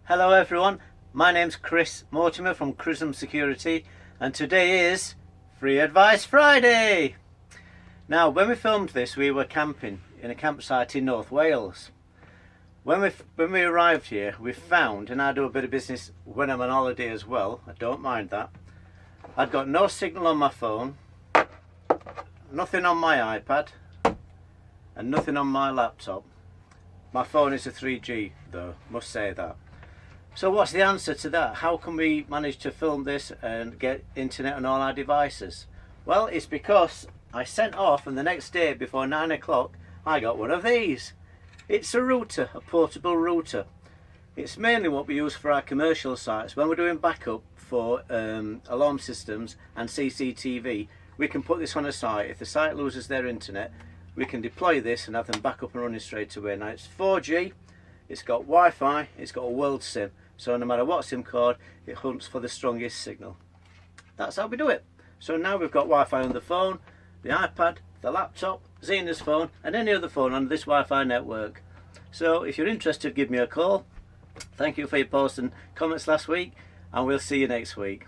Hello everyone, my name's Chris Mortimer from Crism Security and today is Free Advice Friday. Now when we filmed this we were camping in a campsite in North Wales. When we arrived here we found, and I do a bit of business when I'm on holiday as well, I don't mind that, I'd got no signal on my phone, nothing on my iPad and nothing on my laptop. My phone is a 3G though, must say that. So what's the answer to that? How can we manage to film this and get internet on all our devices? Well, it's because I sent off and the next day before 9 o'clock I got one of these. It's a router, a portable router. It's mainly what we use for our commercial sites. When we're doing backup for alarm systems and CCTV, we can put this on a site. If the site loses their internet, we can deploy this and have them back up and running straight away. Now it's 4G, it's got Wi-Fi, it's got a world SIM. So no matter what SIM card, it hunts for the strongest signal. That's how we do it. So now we've got Wi-Fi on the phone, the iPad, the laptop, Zena's phone and any other phone on this Wi-Fi network. So if you're interested, give me a call. Thank you for your posts and comments last week and we'll see you next week.